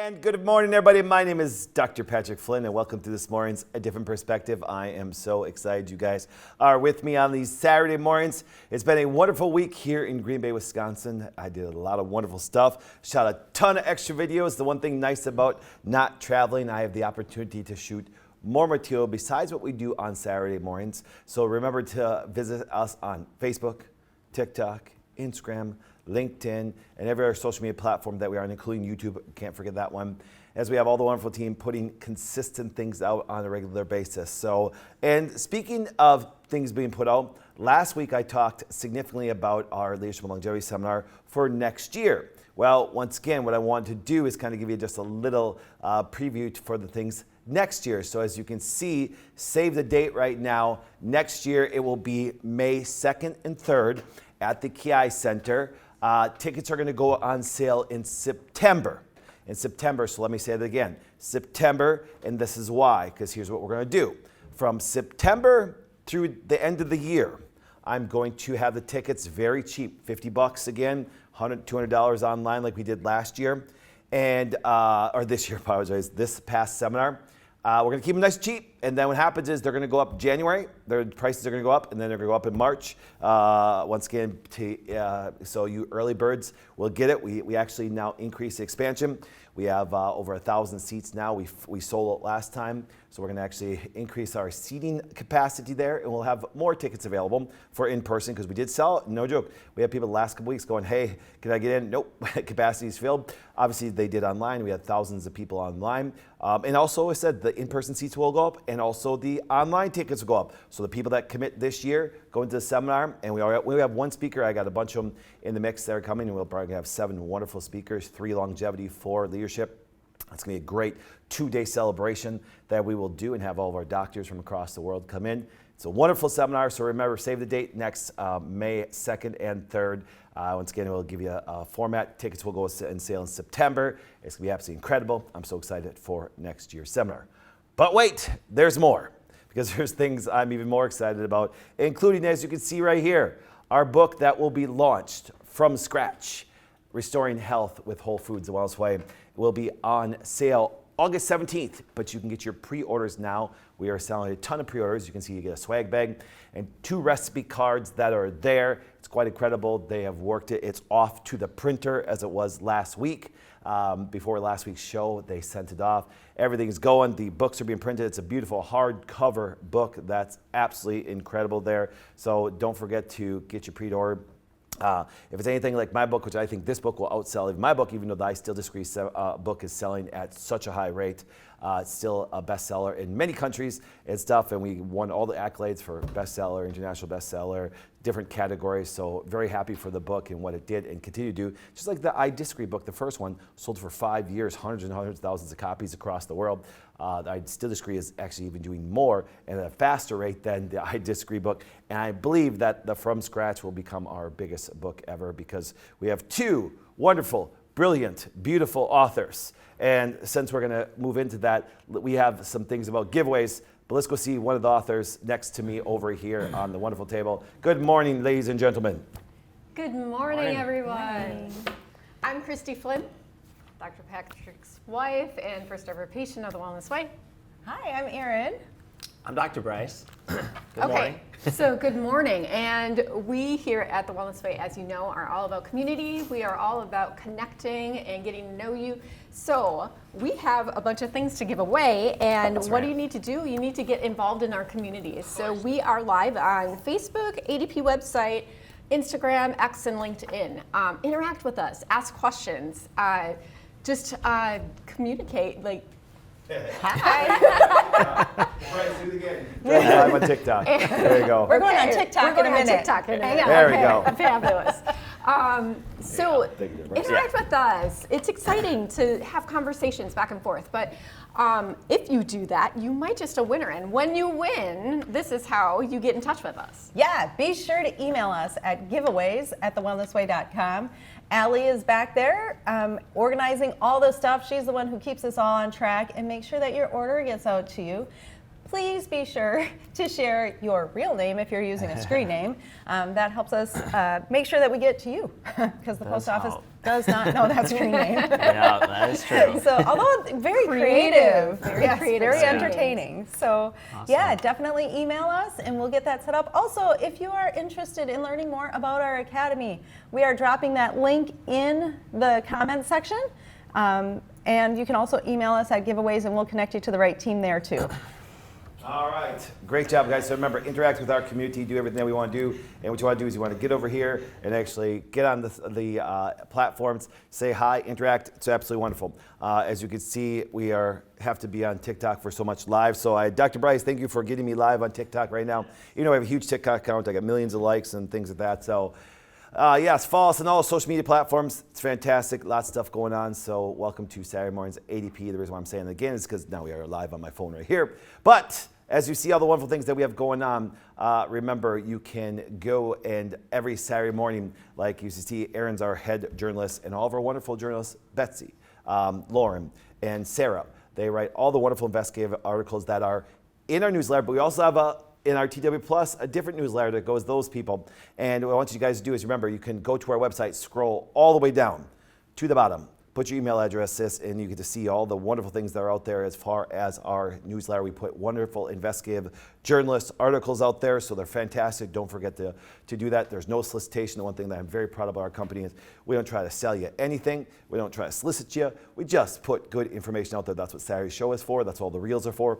And good morning, everybody. My name is Dr. Patrick Flynn, and welcome to this morning's A Different Perspective. I am so excited you guys are with me on these Saturday mornings. It's been a wonderful week here in Green Bay, Wisconsin. I did a lot of wonderful stuff, shot a ton of extra videos. The one thing nice about not traveling, I have the opportunity to shoot more material besides what we do on Saturday mornings. So remember to visit us on Facebook, TikTok, Instagram, LinkedIn, and every other social media platform that we are on, including YouTube. Can't forget that one. As we have all the wonderful team putting consistent things out on a regular basis. So, and speaking of things being put out, last week I talked significantly about our Leadership and Longevity Seminar for next year. Well, once again, what I wanted to do is kind of give you just a little preview for the things next year. So as you can see, save the date right now. Next year, it will be May 2nd and 3rd at the Ki Center. Tickets are going to go on sale in September. So let me say that again. September, and this is why, because here's what we're going to do. From September through the end of the year, I'm going to have the tickets very cheap, $50 again, $100, $200 online like we did last year, and or this year, apologize, this past seminar. We're going to keep them nice and cheap, and then what happens is they're going to go up in January. Their prices are going to go up, and then they're going to go up in March. Once again, so you early birds will get it. We actually now increase the expansion. We have over 1,000 seats now. We sold it last time, so we're going to actually increase our seating capacity there, and we'll have more tickets available for in-person because we did sell it. No joke. We had people the last couple weeks going, hey, can I get in? Nope, capacity is filled. Obviously, they did online. We had thousands of people online. And also, I said the in-person seats will go up, and also the online tickets will go up. So the people that commit this year go into the seminar, and we have one speaker. I got a bunch of them in the mix that are coming, and we'll probably have 7 wonderful speakers, 3 longevity, 4 leadership. It's going to be a great 2-day celebration that we will do and have all of our doctors from across the world come in. It's a wonderful seminar, so remember, save the date next May 2nd and 3rd. Once again, we'll give you a format. Tickets will go on sale in September. It's going to be absolutely incredible. I'm so excited for next year's seminar. But wait, there's more, because there's things I'm even more excited about, including, as you can see right here, our book that will be launched from scratch, Restoring Health with Whole Foods the Wellness Way, will be on sale August 17th, but you can get your pre-orders now. We are selling a ton of pre-orders. You can see you get a swag bag and 2 recipe cards that are there. It's quite incredible. They have worked it. It's off to the printer as it was last week. Before last week's show, they sent it off. Everything's going. The books are being printed. It's a beautiful hardcover book that's absolutely incredible there. So don't forget to get your pre-order. If it's anything like my book, which I think this book will outsell even my book, even though the I Still Disagree book is selling at such a high rate. It's still a bestseller in many countries and stuff, and we won all the accolades for bestseller, international bestseller, different categories. So very happy for the book and what it did and continue to do. Just like the I Disagree book, the first one, sold for 5 years, hundreds and hundreds of thousands of copies across the world. The I Still Disagree is actually even doing more and at a faster rate than the I Disagree book. And I believe that the From Scratch will become our biggest book ever because we have 2 wonderful, brilliant, beautiful authors. And since we're going to move into that, we have some things about giveaways. But let's go see one of the authors next to me over here on the wonderful table. Good morning, ladies and gentlemen. Good morning, everyone. I'm Christy Flynn, Dr. Patrick's wife and first ever patient of the Wellness Way. Hi, I'm Erin. I'm Dr. Bryce. Good morning. So good morning. And we here at the Wellness Way, as you know, are all about community. We are all about connecting and getting to know you. So we have a bunch of things to give away. And what do you need to do? You need to get involved in our communities. So we are live on Facebook, ADP website, Instagram, X, and LinkedIn. Interact with us. Ask questions. Just communicate. Hi. Bryce, do it again. I'm on TikTok. There you go. We're going on TikTok in a minute. There we go. Fabulous. So interact with us. It's exciting to have conversations back and forth. But if you do that, you might just a winner. And when you win, this is how you get in touch with us. Yeah, be sure to email us at giveaways@thewellnessway.com. Allie is back there organizing all this stuff. She's the one who keeps us all on track and make sure that your order gets out to you. please be sure to share your real name if you're using a screen name. That helps us make sure that we get to you, because the post office does not know that screen name. Yeah, that is true. So, although very creative, very creative, very screen entertaining. So, yeah, definitely email us and we'll get that set up. Also, if you are interested in learning more about our academy, we are dropping that link in the comments section. And you can also email us at giveaways and we'll connect you to the right team there too. All right, great job, guys. So remember, interact with our community, do everything that we want to do. And what you want to do is you want to get over here and actually get on the platforms, say hi, interact. It's absolutely wonderful. As you can see, we have to be on TikTok for so much live. So Dr. Bryce, thank you for getting me live on TikTok right now. You know, I have a huge TikTok account. I got millions of likes and things like that. So yes, follow us on all social media platforms. It's fantastic. Lots of stuff going on. So welcome to Saturday mornings at ADP. The reason why I'm saying it again is because now we are live on my phone right here. But as you see all the wonderful things that we have going on, remember, you can go and every Saturday morning, like you see, Erin's our head journalist, and all of our wonderful journalists, Betsy, Lauren, and Sarah, they write all the wonderful investigative articles that are in our newsletter, but we also have in our TW Plus, a different newsletter that goes to those people. And what I want you guys to do is remember, you can go to our website, scroll all the way down to the bottom, put your email address, and you get to see all the wonderful things that are out there as far as our newsletter. We put wonderful investigative journalist articles out there, so they're fantastic. Don't forget to do that. There's no solicitation. The one thing that I'm very proud of our company is we don't try to sell you anything. We don't try to solicit you. We just put good information out there. That's what Saturday Show is for. That's what all the reels are for.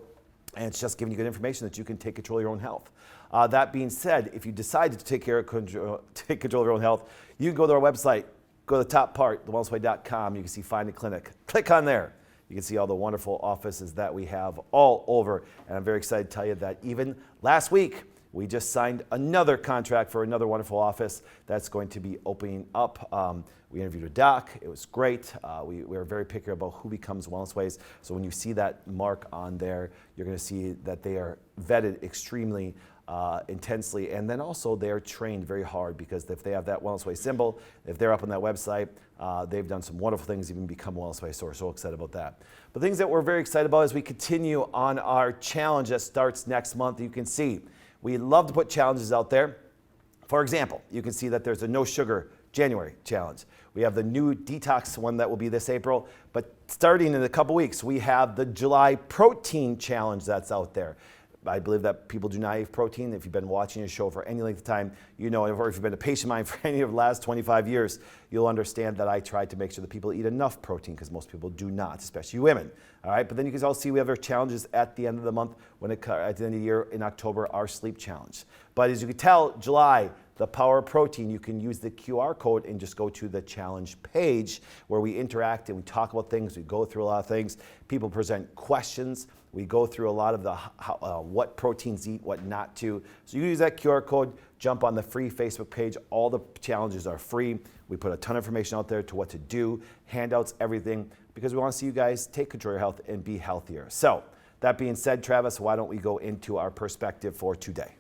And it's just giving you good information that you can take control of your own health. That being said, if you decide to take control of your own health, you can go to our website. Go to the top part, thewellnessway.com. You can see Find a Clinic. Click on there. You can see all the wonderful offices that we have all over. And I'm very excited to tell you that even last week, we just signed another contract for another wonderful office that's going to be opening up. We interviewed a doc. It was great. We were very picky about who becomes Wellness Ways. So when you see that mark on there, you're going to see that they are vetted extremely intensely, and then also they're trained very hard, because if they have that Wellness Way symbol, if they're up on that website, they've done some wonderful things, even become a Wellness Way source. So excited about that. But things that we're very excited about as we continue on our challenge that starts next month. You can see we love to put challenges out there. For example, you can see that there's a no sugar January challenge. We have the new detox one that will be this April, but starting in a couple weeks, we have the July protein challenge that's out there. I believe that people do not eat protein. If you've been watching a show for any length of time, you know, or if you've been a patient of mine for any of the last 25 years, you'll understand that I try to make sure that people eat enough protein, because most people do not, especially women. All right, but then you can also see we have our challenges at the end of the month, at the end of the year in October, our sleep challenge. But as you can tell, July, the power of protein, you can use the QR code and just go to the challenge page where we interact and we talk about things. We go through a lot of things. People present questions. We go through a lot of the what proteins eat, what not to. So you use that QR code, jump on the free Facebook page. All the challenges are free. We put a ton of information out there to what to do, handouts, everything, because we want to see you guys take control of your health and be healthier. So that being said, Travis, why don't we go into our perspective for today?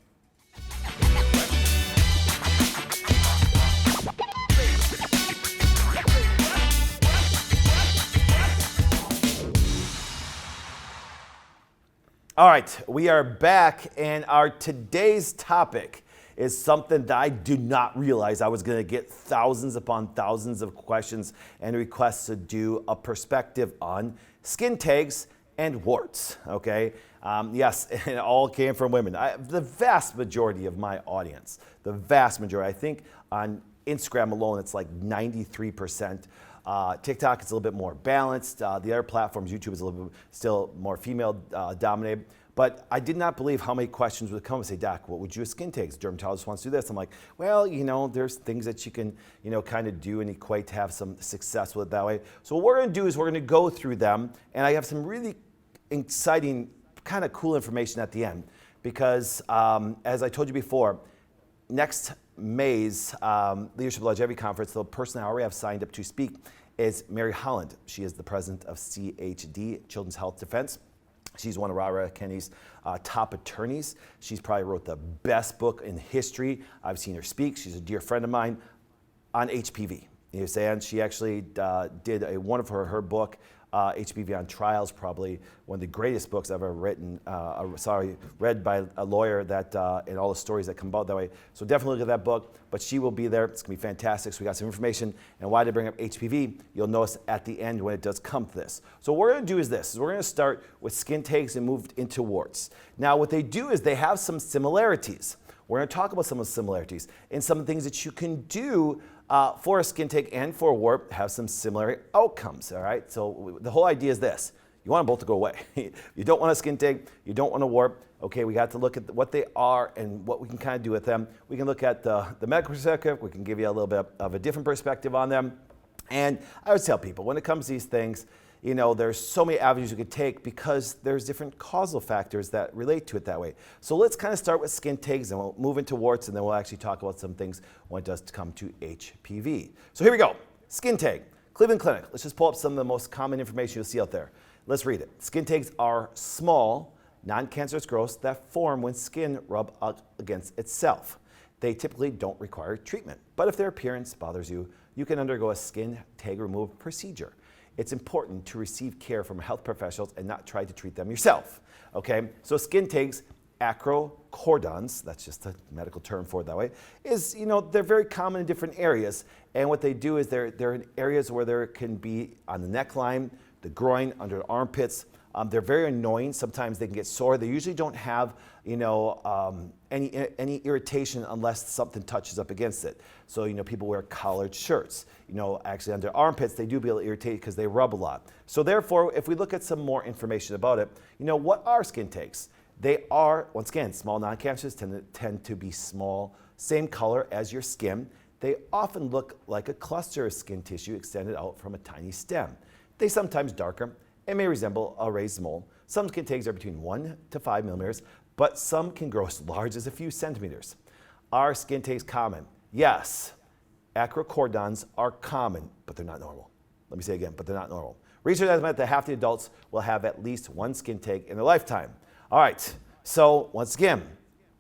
All right, we are back, and our today's topic is something that I did not realize I was going to get thousands upon thousands of questions and requests to do a perspective on skin tags and warts, okay? Yes, it all came from women. The vast majority of my audience, the vast majority, I think on Instagram alone, it's like 93%. TikTok is a little bit more balanced. The other platforms, YouTube is a little bit still more female dominated. But I did not believe how many questions would come and say, Doc, what would you do with skin tags? Dermatologist wants to do this. I'm like, well, you know, there's things that you can, you know, kind of do and equate to have some success with it that way. So what we're going to do is we're going to go through them, and I have some really exciting, kind of cool information at the end, because as I told you before, next May's Leadership Longevity Conference, the person I already have signed up to speak is Mary Holland. She is the president of CHD, Children's Health Defense. She's one of Rara Kenny's top attorneys. She's probably wrote the best book in history. I've seen her speak. She's a dear friend of mine on HPV. You know, saying she actually did one of her book, HPV on Trials, probably one of the greatest books I've ever written. Read by a lawyer that and all the stories that come about that way. So definitely look at that book. But she will be there. It's gonna be fantastic. So we got some information. And why did I bring up HPV? You'll notice at the end when it does come to this. So what we're gonna do is this: we're gonna start with skin takes and move into warts. Now what they do is they have some similarities. We're going to talk about some of the similarities and some of the things that you can do for a skin take and for a wart have some similar outcomes, all right? So the whole idea is this. You want them both to go away. You don't want a skin take, you don't want a wart. Okay, we got to look at what they are and what we can kind of do with them. We can look at the medical perspective. We can give you a little bit of a different perspective on them. And I always tell people, when it comes to these things, you know, there's so many avenues you could take because there's different causal factors that relate to it that way. So let's kind of start with skin takes and we'll move into warts and then we'll actually talk about some things when it does come to HPV. So here we go. Skin take, Cleveland Clinic. Let's just pull up some of the most common information you'll see out there. Let's read it. Skin takes are small, non-cancerous growths that form when skin rub up against itself. They typically don't require treatment, but if their appearance bothers you, you can undergo a skin tag removal procedure. It's important to receive care from health professionals and not try to treat them yourself, okay? So skin takes, acrocordons, that's just a medical term for it that way, is, you know, they're very common in different areas. And what they do is they're in areas where there can be on the neckline, the groin, under the armpits. They're very annoying. Sometimes they can get sore. They usually don't have, you know, any irritation unless something touches up against it. So, you know, people wear collared shirts. You know, actually under armpits, they do feel irritated because they rub a lot. So therefore, if we look at some more information about it, you know, what are skin takes? They are, once again, small non-cancerous tend to be small, same color as your skin. They often look like a cluster of skin tissue extended out from a tiny stem. They sometimes darker and may resemble a raised mole. Some skin takes are between 1 to 5 millimeters, but some can grow as large as a few centimeters. Are skin takes common? Yes. Acrocordons are common, but they're not normal. Let me say again, but they're not normal. Research has meant that half the adults will have at least one skin take in their lifetime. All right, so once again,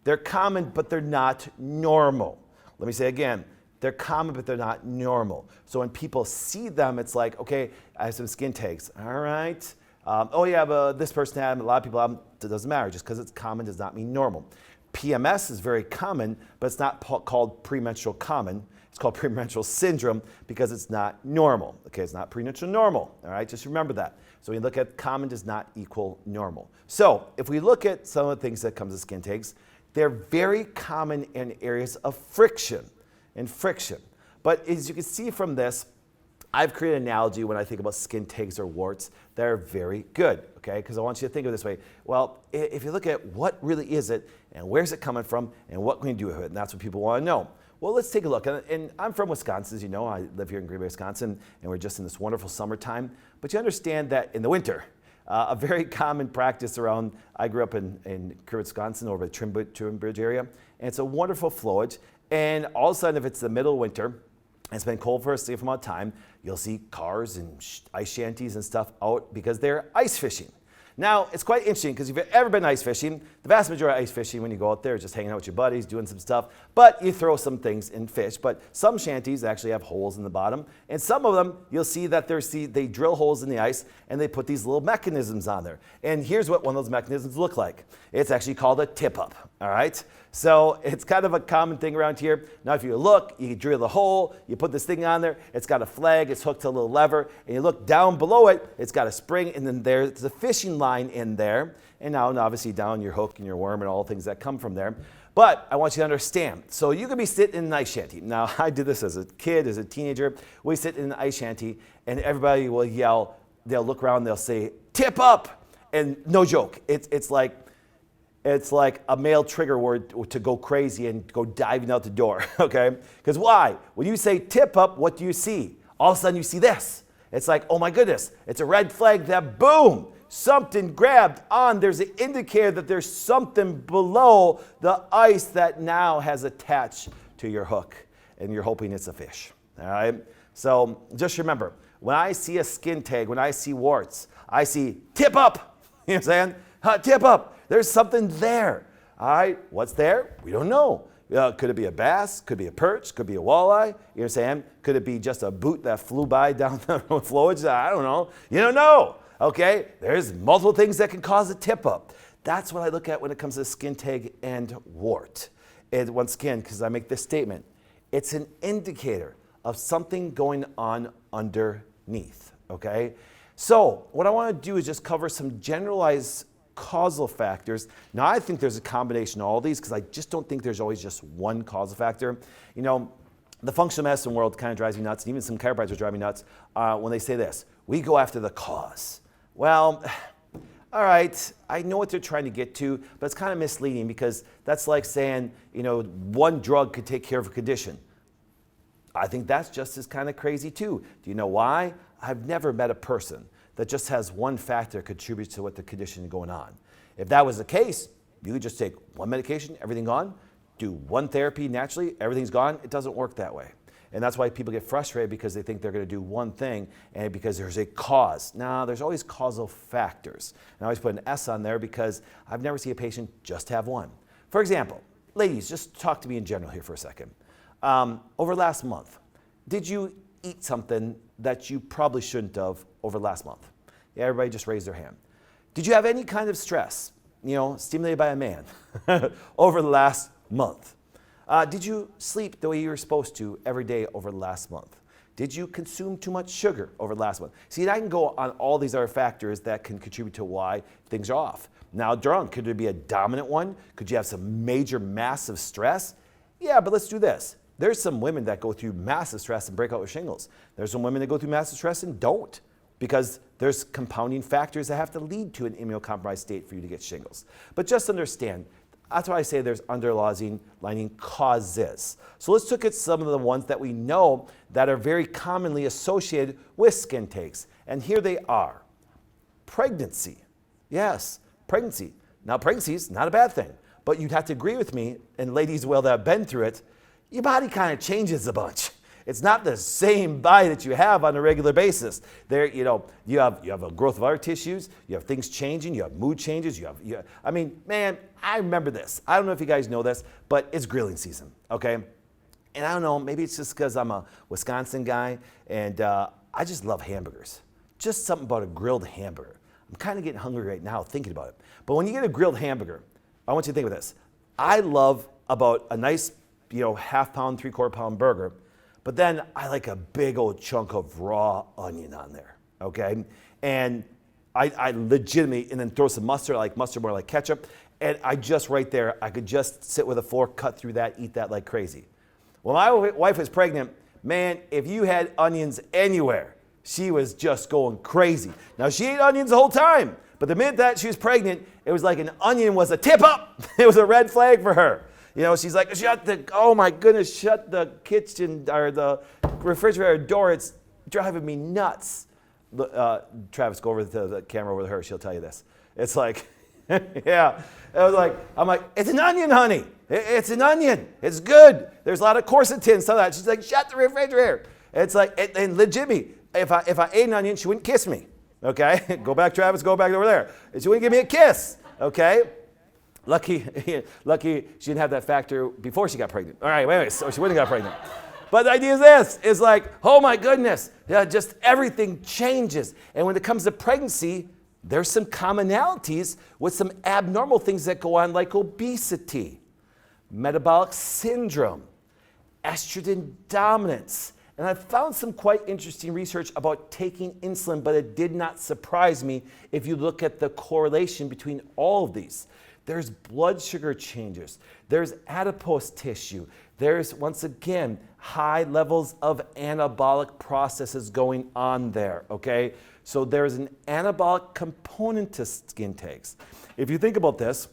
they're common, but they're not normal. Let me say again, they're common, but they're not normal. So when people see them, it's like, okay, I have some skin takes. All right. Oh yeah, but this person had them, a lot of people have them. It doesn't matter. Just because it's common does not mean normal. PMS is very common, but it's not called premenstrual common. It's called premenstrual syndrome because it's not normal. Okay, it's not premenstrual normal. All right, just remember that. So when you look at common does not equal normal. So if we look at some of the things that comes with skin takes, they're very common in areas of friction. But as you can see from this, I've created an analogy when I think about skin takes or warts that are very good, okay? Because I want you to think of it this way. Well, if you look at what really is it and where's it coming from and what can we do with it, and that's what people want to know. Well, let's take a look. And I'm from Wisconsin, as you know. I live here in Green Bay, Wisconsin, and we're just in this wonderful summertime. But you understand that in the winter, a very common practice around, I grew up in Wisconsin over the Trim Bridge area, and it's a wonderful flowage. And all of a sudden, if it's the middle of winter, and it's been cold for a safe amount of time, you'll see cars and ice shanties and stuff out because they're ice fishing. Now, it's quite interesting because if you've ever been ice fishing, the vast majority of ice fishing when you go out there is just hanging out with your buddies, doing some stuff, but you throw some things in fish. But some shanties actually have holes in the bottom, and some of them, you'll see that they drill holes in the ice and they put these little mechanisms on there. And here's what one of those mechanisms look like. It's actually called a tip-up, all right? So it's kind of a common thing around here. Now, if you look, you drill the hole, you put this thing on there, it's got a flag, it's hooked to a little lever, and you look down below it, it's got a spring, and then there's a fishing line in there. And now obviously down your hook and your worm and all the things that come from there. But I want you to understand, so you could be sitting in an ice shanty. Now, I did this as a kid, as a teenager. We sit in an ice shanty, and everybody will yell, they'll look around, they'll say, tip up! And no joke, it's like a male trigger word to go crazy and go diving out the door, okay? Because why? When you say tip up, what do you see? All of a sudden you see this. It's like, oh my goodness, it's a red flag that boom, something grabbed on. There's an indicator that there's something below the ice that now has attached to your hook, and you're hoping it's a fish, all right? So just remember, when I see a skin tag, when I see warts, I see tip up, you know what I'm saying? Tip up. There's something there. All right, what's there? We don't know. Could it be a bass? Could it be a perch? Could it be a walleye? You know what I'm saying? Could it be just a boot that flew by down the flowage? I don't know. You don't know. Okay? There's multiple things that can cause a tip up. That's what I look at when it comes to skin tag and wart. And once again, because I make this statement, it's an indicator of something going on underneath. Okay? So what I want to do is just cover some generalized causal factors. Now, I think there's a combination of all these because I just don't think there's always just one causal factor. You know, the functional medicine world kind of drives me nuts, and even some chiropractors drive me nuts when they say this: we go after the cause. Well, all right, I know what they're trying to get to, but it's kind of misleading because that's like saying, you know, one drug could take care of a condition. I think that's just as kind of crazy too. Do you know why? I've never met a person that just has one factor contributes to what the condition is going on. If that was the case, you could just take one medication, everything gone, do one therapy naturally, everything's gone. It doesn't work that way. And that's why people get frustrated because they think they're going to do one thing and because there's a cause. Now, there's always causal factors. And I always put an S on there because I've never seen a patient just have one. For example, ladies, just talk to me in general here for a second. Over last month, did you eat something that you probably shouldn't have over last month? Yeah, everybody just raised their hand. Did you have any kind of stress, you know, stimulated by a man over the last month? Did you sleep the way you were supposed to every day over the last month? Did you consume too much sugar over the last month? See, I can go on all these other factors that can contribute to why things are off. Now, drunk, could there be a dominant one? Could you have some major, massive stress? Yeah, but let's do this. There's some women that go through massive stress and break out with shingles. There's some women that go through massive stress and don't, because there's compounding factors that have to lead to an immunocompromised state for you to get shingles. But just understand, that's why I say there's underlying causes. So let's look at some of the ones that we know that are very commonly associated with skin takes. And here they are. Pregnancy. Yes, pregnancy. Now, pregnancy is not a bad thing, but you'd have to agree with me, and ladies will that have been through it, your body kind of changes a bunch. It's not the same body that you have on a regular basis. There, you know, you have a growth of other tissues, you have things changing, you have mood changes, I mean, man, I remember this. I don't know if you guys know this, but it's grilling season, okay? And I don't know, maybe it's just because I'm a Wisconsin guy and I just love hamburgers. Just something about a grilled hamburger. I'm kind of getting hungry right now thinking about it. But when you get a grilled hamburger, I want you to think of this. I love about a nice, you know, half-pound, three-quarter-pound burger, but then I like a big old chunk of raw onion on there, okay? And I legitimately, and then throw some mustard. I like mustard more like ketchup. And I just right there, I could just sit with a fork, cut through that, eat that like crazy. When my wife was pregnant, man, if you had onions anywhere, she was just going crazy. Now, she ate onions the whole time, but the minute that she was pregnant, it was like an onion was a tip up. It was a red flag for her. You know, she's like, oh my goodness, shut the kitchen or the refrigerator door. It's driving me nuts. Travis, go over to the camera over to her. She'll tell you this. It's like, yeah. I'm like, it's an onion, honey. It's an onion. It's good. There's a lot of quercetin, stuff like that. She's like, shut the refrigerator. It's like, and legitimately, if I ate an onion, she wouldn't kiss me. Okay? Go back, Travis, go back over there. She wouldn't give me a kiss. Okay? Lucky she didn't have that factor before she got pregnant. All right, wait, so she wouldn't have got pregnant. But the idea is this, is like, oh my goodness, just everything changes. And when it comes to pregnancy, there's some commonalities with some abnormal things that go on, like obesity, metabolic syndrome, estrogen dominance. And I found some quite interesting research about taking insulin, but it did not surprise me if you look at the correlation between all of these. There's blood sugar changes. There's adipose tissue. There's, once again, high levels of anabolic processes going on there, okay? So there's an anabolic component to skin takes. If you think about this,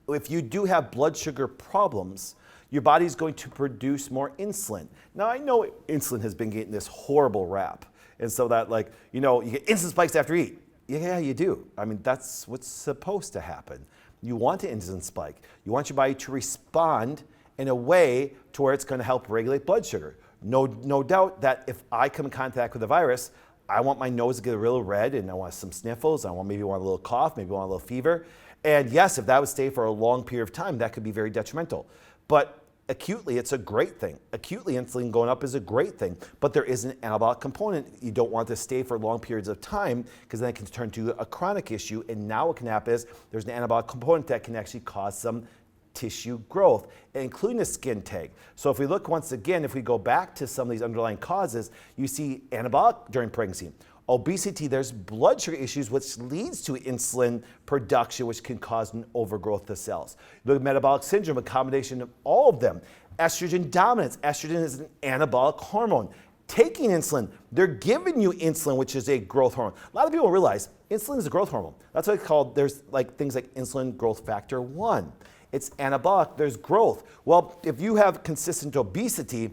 if you do have blood sugar problems, your body's going to produce more insulin. Now, I know insulin has been getting this horrible rap. And so that, like, you know, you get insulin spikes after you eat. Yeah, you do. I mean, that's what's supposed to happen. You want an insulin spike. You want your body to respond in a way to where it's going to help regulate blood sugar. No doubt that if I come in contact with a virus, I want my nose to get a little red and I want some sniffles. I maybe want a little cough, maybe want a little fever. And yes, if that would stay for a long period of time, that could be very detrimental. But acutely, it's a great thing. Acutely, insulin going up is a great thing, but there is an anabolic component. You don't want to stay for long periods of time because then it can turn to a chronic issue. And now what can happen is there's an anabolic component that can actually cause some tissue growth, including a skin tag. So if we look once again, if we go back to some of these underlying causes, you see anabolic during pregnancy. Obesity, there's blood sugar issues, which leads to insulin production, which can cause an overgrowth of cells. Look at metabolic syndrome, a combination of all of them. Estrogen dominance. Estrogen is an anabolic hormone. Taking insulin, they're giving you insulin, which is a growth hormone. A lot of people realize insulin is a growth hormone. That's what it's called. There's like things like insulin growth factor 1. It's anabolic, there's growth. Well, if you have consistent obesity,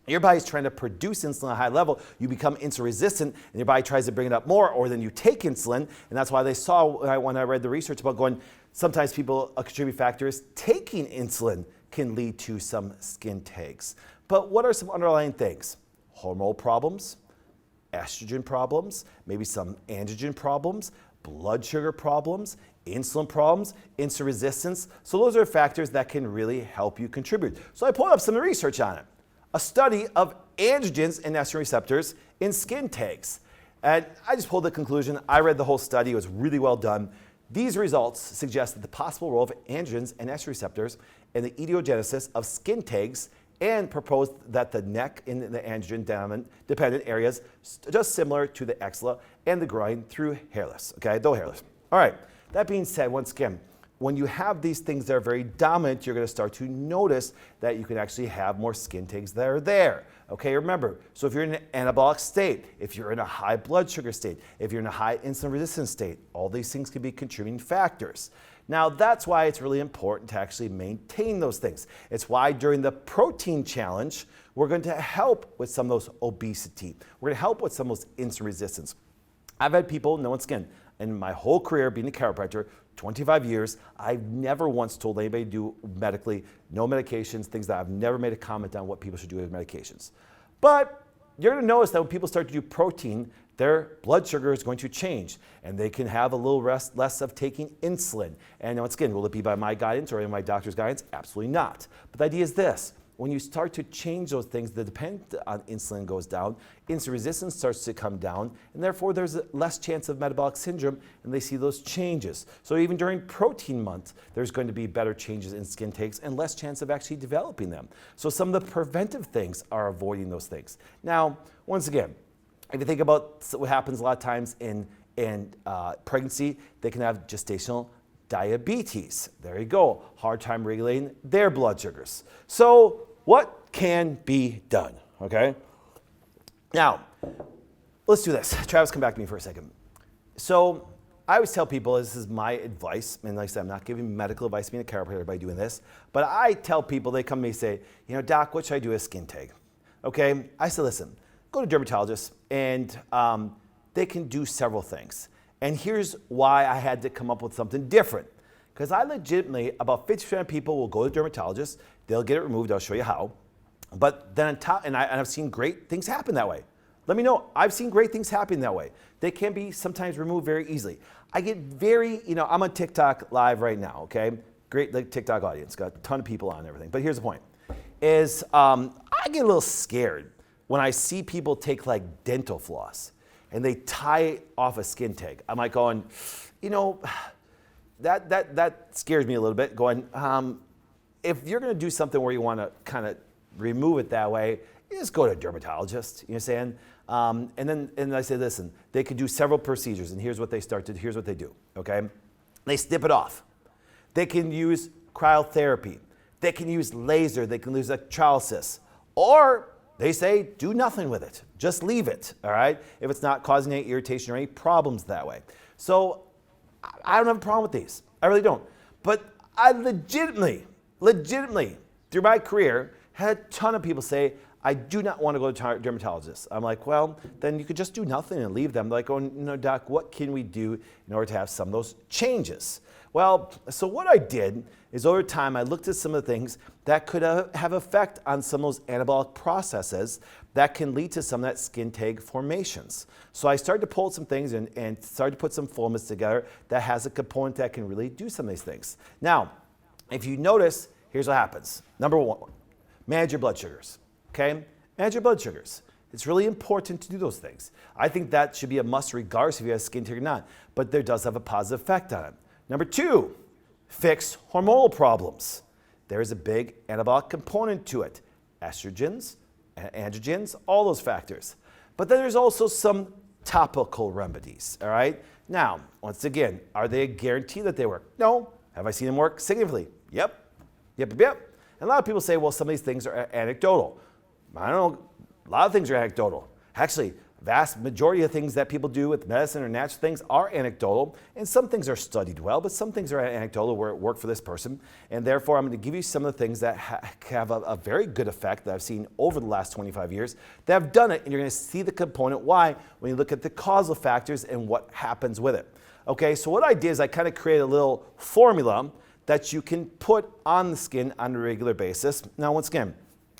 your body's trying to produce insulin at a high level, you become insulin resistant, and your body tries to bring it up more, or then you take insulin, and that's why they saw, when I read the research about going, sometimes people, a contributing factor is taking insulin can lead to some skin tags. But what are some underlying things? Hormonal problems, estrogen problems, maybe some androgen problems, blood sugar problems, insulin problems, insulin resistance. So those are factors that can really help you contribute. So I pulled up some research on it. A study of androgens and estrogen receptors in skin tags. And I just pulled the conclusion. I read the whole study. It was really well done. These results suggest that the possible role of androgens and estrogen receptors in the etiogenesis of skin tags, and proposed that the neck and the androgen dependent areas, just similar to the axilla and the groin, through hairless, okay, though hairless. All right, that being said, once again, when you have these things that are very dominant, you're going to start to notice that you can actually have more skin tags that are there. Okay, remember, so if you're in an anabolic state, if you're in a high blood sugar state, if you're in a high insulin resistance state, all these things can be contributing factors. Now, that's why it's really important to actually maintain those things. It's why during the protein challenge, we're going to help with some of those obesity. We're going to help with some of those insulin resistance. I've had people, no one's again, in my whole career being a chiropractor, 25 years, I've never once told anybody to do medically, no medications, things that I've never made a comment on what people should do with medications. But you're going to notice that when people start to do protein, their blood sugar is going to change, and they can have a little less of taking insulin. And once again, will it be by my guidance or in my doctor's guidance? Absolutely not. But the idea is this. When you start to change those things, the dependence on insulin goes down, insulin resistance starts to come down, and therefore there's a less chance of metabolic syndrome, and they see those changes. So even during protein month, there's going to be better changes in skin tags and less chance of actually developing them. So some of the preventive things are avoiding those things. Now, once again, if you think about what happens a lot of times in pregnancy, they can have gestational diabetes. There you go. Hard time regulating their blood sugars. So what can be done? Okay. Now, let's do this. Travis, come back to me for a second. So I always tell people, this is my advice, and like I said, I'm not giving medical advice being a chiropractor by doing this, but I tell people, they come to me and say, you know, doc, what should I do with a skin tag? Okay. I say, listen, go to a dermatologist, and they can do several things. And here's why I had to come up with something different. Because I legitimately, about 50% of people will go to dermatologists, they'll get it removed, I'll show you how. But then on top, and I've seen great things happen that way. Let me know, I've seen great things happen that way. They can be sometimes removed very easily. I get very, you know, I'm on TikTok live right now, okay? Great like, TikTok audience, got a ton of people on and everything. But here's the point, is I get a little scared when I see people take like dental floss and they tie it off a skin tag. I'm like going, you know, that scares me a little bit, going, if you're gonna do something where you wanna kind of remove it that way, you just go to a dermatologist, you know what I'm saying? And then I say, listen, they can do several procedures, and here's what they do, okay? They snip it off. They can use cryotherapy. They can use laser, they can use electrolysis, or they say, do nothing with it. Just leave it, all right? If it's not causing any irritation or any problems that way. So I don't have a problem with these. I really don't. But I legitimately, through my career, had a ton of people say, I do not want to go to a dermatologist. I'm like, well, then you could just do nothing and leave them. They're like, oh, no, doc, what can we do in order to have some of those changes? Well, so what I did is over time, I looked at some of the things that could have effect on some of those anabolic processes that can lead to some of that skin tag formations. So I started to pull some things and started to put some filaments together that has a component that can really do some of these things. Now, if you notice, here's what happens. Number one, manage your blood sugars, okay? Manage your blood sugars. It's really important to do those things. I think that should be a must regardless if you have skin tear or not, but there does have a positive effect on it. Number 2, fix hormonal problems. There's a big anabolic component to it. Estrogens, androgens, all those factors. But then there's also some topical remedies, all right? Now, once again, are they a guarantee that they work? No. Have I seen them work significantly? Yep. And a lot of people say, well, some of these things are anecdotal. I don't know. A lot of things are anecdotal. Actually, vast majority of things that people do with medicine or natural things are anecdotal, and some things are studied well, but some things are anecdotal where it worked for this person. And therefore, I'm going to give you some of the things that have a very good effect that I've seen over the last 25 years that have done it, and you're going to see the component why when you look at the causal factors and what happens with it. Okay, so what I did is I kind of created a little formula that you can put on the skin on a regular basis. Now, once again,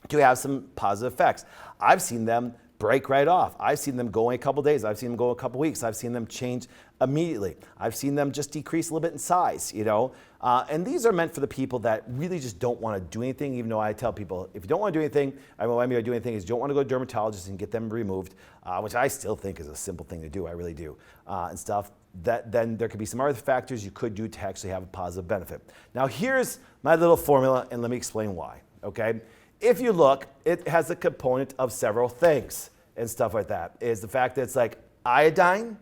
to have some positive effects. I've seen them break right off. I've seen them go in a couple days. I've seen them go a couple weeks. I've seen them change immediately. I've seen them just decrease a little bit in size, you know. And these are meant for the people that really just don't want to do anything, even though I tell people, if you don't want to do anything, what I mean by do anything is you don't want to go to a dermatologist and get them removed, which I still think is a simple thing to do, I really do, and stuff. Then there could be some other factors you could do to actually have a positive benefit. Now here's my little formula, and let me explain why, okay? If you look, it has a component of several things and stuff like that. Is the fact that it's like iodine,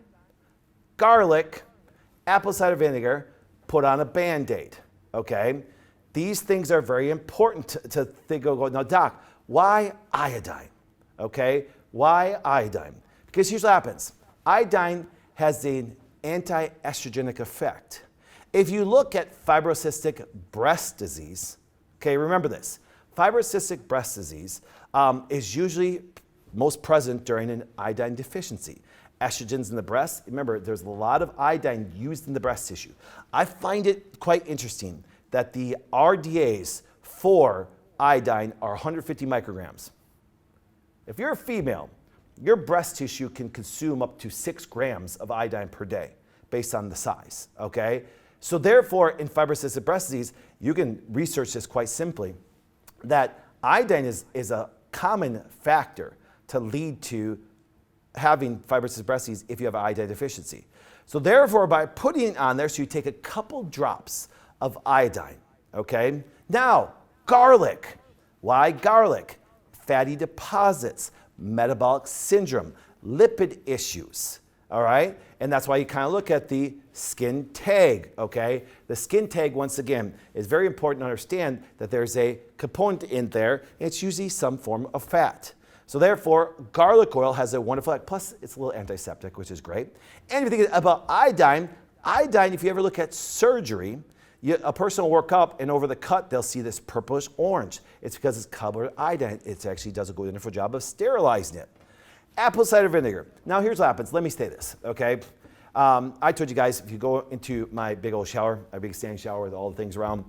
garlic, apple cider vinegar, put on a Band-Aid, okay? These things are very important to think of. Now, doc, why iodine, okay? Why iodine? Because here's what happens. Iodine has an anti-estrogenic effect. If you look at fibrocystic breast disease, okay, remember this. Fibrocystic breast disease is usually most present during an iodine deficiency. Estrogens in the breast, remember, there's a lot of iodine used in the breast tissue. I find it quite interesting that the RDAs for iodine are 150 micrograms. If you're a female, your breast tissue can consume up to 6 grams of iodine per day based on the size, okay? So therefore, in fibrocystic breast disease, you can research this quite simply, that iodine is a common factor to lead to having fibrocystic breast disease if you have iodine deficiency. So therefore, by putting it on there, so you take a couple drops of iodine, okay? Now, garlic. Why garlic? Fatty deposits, metabolic syndrome, lipid issues, all right? And that's why you kind of look at the skin tag, okay? The skin tag, once again, is very important to understand that there's a component in there, and it's usually some form of fat. So therefore, garlic oil has a wonderful effect, plus it's a little antiseptic, which is great. And if you think about iodine, if you ever look at surgery, a person will work up, and over the cut, they'll see this purplish orange. It's because it's covered with iodine. It actually does a wonderful job of sterilizing it. Apple cider vinegar. Now here's what happens. Let me say this, okay? I told you guys, if you go into my big old shower, my big standing shower with all the things around,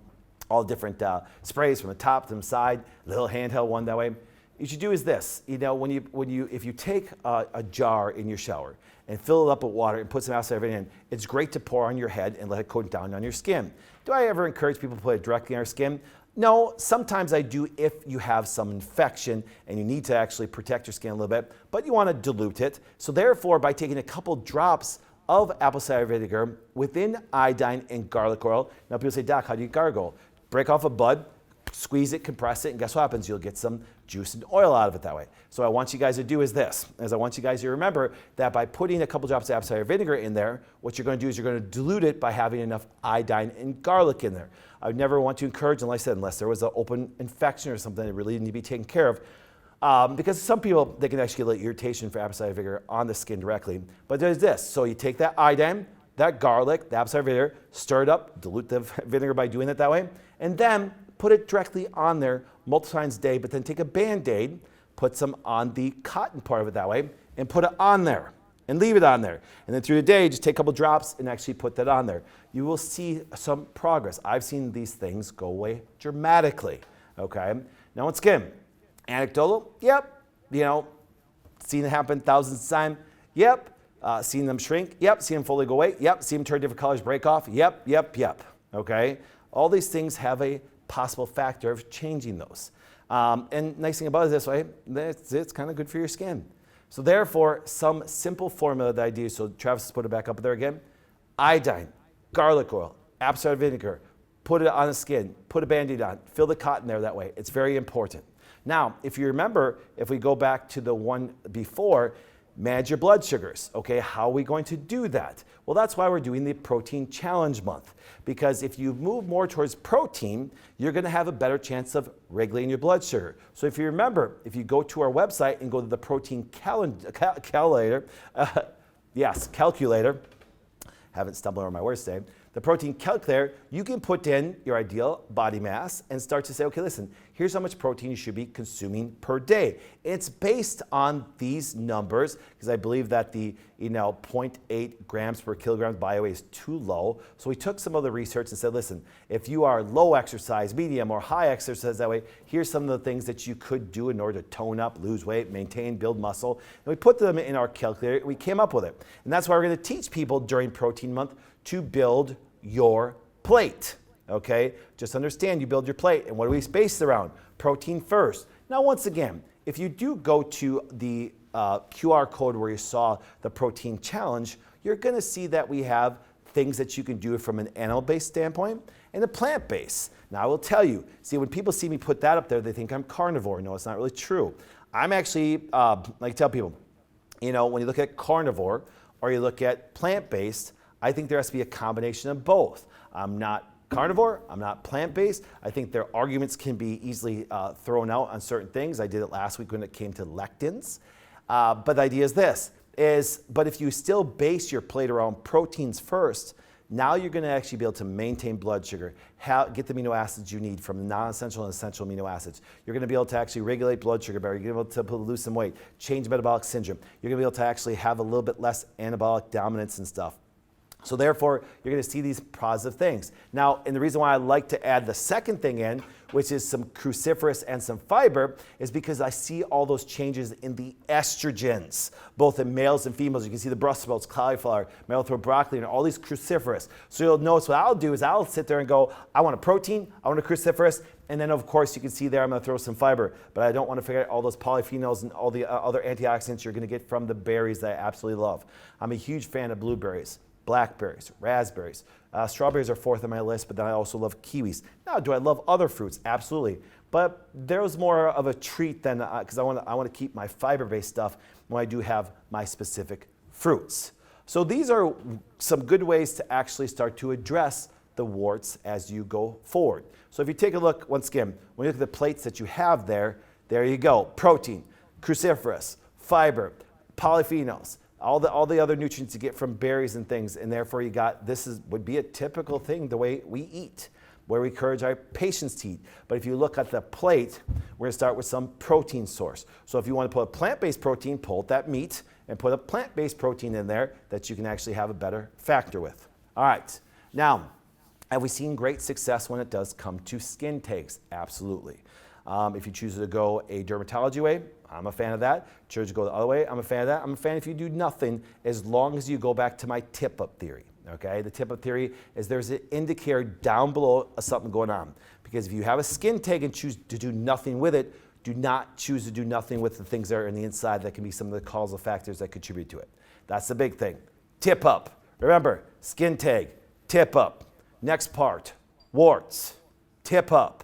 all the different sprays from the top to the side, little handheld one that way. You should do is this, you know, if you take a jar in your shower and fill it up with water and put some apple cider vinegar in, it's great to pour on your head and let it cool down on your skin. Do I ever encourage people to put it directly on our skin? No, sometimes I do if you have some infection and you need to actually protect your skin a little bit, but you want to dilute it. So therefore, by taking a couple drops of apple cider vinegar within iodine and garlic oil, now people say, Doc, how do you gargle? Break off a bud, squeeze it, compress it, and guess what happens? You'll get some juice and oil out of it that way. So what I want you guys to do is this, I want you guys to remember that by putting a couple drops of apple cider vinegar in there, what you're going to do is you're going to dilute it by having enough iodine and garlic in there. I would never want to encourage, like I said, unless there was an open infection or something that really needed to be taken care of. Because some people, they can actually get a little irritation for apple cider vinegar on the skin directly. But there's this, so you take that iodine, that garlic, the apple cider vinegar, stir it up, dilute the vinegar by doing it that way, and then put it directly on there multiple times a day, but then take a Band-Aid, put some on the cotton part of it that way, and put it on there, and leave it on there. And then through the day, just take a couple drops and actually put that on there. You will see some progress. I've seen these things go away dramatically, okay? Now, once again, anecdotal, yep. You know, seen it happen thousands of times, yep. Seen them shrink, yep. Seen them fully go away, yep. Seen them turn different colors, break off, yep, okay? All these things have a possible factor of changing those. And nice thing about it this way, it's kind of good for your skin. So therefore, some simple formula that I do, so Travis has put it back up there again, iodine, garlic oil, apple cider vinegar, put it on the skin, put a Band-Aid on, fill the cotton there that way. It's very important. Now, if you remember, if we go back to the one before, manage your blood sugars. Okay, how are we going to do that? Well, that's why we're doing the Protein Challenge Month. Because if you move more towards protein, you're going to have a better chance of regulating your blood sugar. So if you remember, if you go to our website and go to the protein calculator, haven't stumbled over my words today, the protein calculator, you can put in your ideal body mass and start to say, okay, listen, here's how much protein you should be consuming per day. It's based on these numbers because I believe that the 0.8 grams per kilogram bio weight is too low. So we took some of the research and said, listen, if you are low exercise, medium, or high exercise that way, here's some of the things that you could do in order to tone up, lose weight, maintain, build muscle. And we put them in our calculator and we came up with it. And that's why we're going to teach people during Protein Month to build your plate, okay? Just understand you build your plate, and what do we space around? Protein first. Now, once again, if you do go to the QR code where you saw the protein challenge, you're gonna see that we have things that you can do from an animal-based standpoint and a plant-based. Now, I will tell you, see, when people see me put that up there, they think I'm carnivore. No, it's not really true. I'm actually, like I tell people, when you look at carnivore or you look at plant-based, I think there has to be a combination of both. I'm not carnivore, I'm not plant-based. I think their arguments can be easily thrown out on certain things. I did it last week when it came to lectins. But the idea is this, but if you still base your plate around proteins first, now you're gonna actually be able to maintain blood sugar, get the amino acids you need from the non-essential and essential amino acids. You're gonna be able to actually regulate blood sugar better. You're gonna be able to lose some weight, change metabolic syndrome. You're gonna be able to actually have a little bit less anabolic dominance and stuff. So therefore, you're going to see these positive things. Now, and the reason why I like to add the second thing in, which is some cruciferous and some fiber, is because I see all those changes in the estrogens, both in males and females. You can see the Brussels sprouts, cauliflower, Merrill-throat broccoli, and all these cruciferous. So you'll notice what I'll do is I'll sit there and go, I want a protein, I want a cruciferous, and then of course you can see there I'm going to throw some fiber. But I don't want to forget all those polyphenols and all the other antioxidants you're going to get from the berries that I absolutely love. I'm a huge fan of blueberries, blackberries, raspberries. Strawberries are fourth on my list, but then I also love kiwis. Now, do I love other fruits? Absolutely. But there's more of a treat than, because I want to keep my fiber-based stuff when I do have my specific fruits. So these are some good ways to actually start to address the warts as you go forward. So if you take a look, once again, when you look at the plates that you have there you go. Protein, cruciferous, fiber, polyphenols, all the other nutrients you get from berries and things, and therefore you got, would be a typical thing the way we eat, where we encourage our patients to eat. But if you look at the plate, we're gonna start with some protein source. So if you want to put a plant-based protein, pull out that meat and put a plant-based protein in there that you can actually have a better factor with. All right, now, have we seen great success when it does come to skin tags? Absolutely. If you choose to go a dermatology way, I'm a fan of that. Choose to go the other way, I'm a fan of that. I'm a fan if you do nothing, as long as you go back to my tip-up theory, okay? The tip-up theory is there's an indicator down below of something going on. Because if you have a skin tag and choose to do nothing with it, do not choose to do nothing with the things that are in the inside that can be some of the causal factors that contribute to it. That's the big thing. Tip up. Remember, skin tag, tip up. Next part, warts, tip up.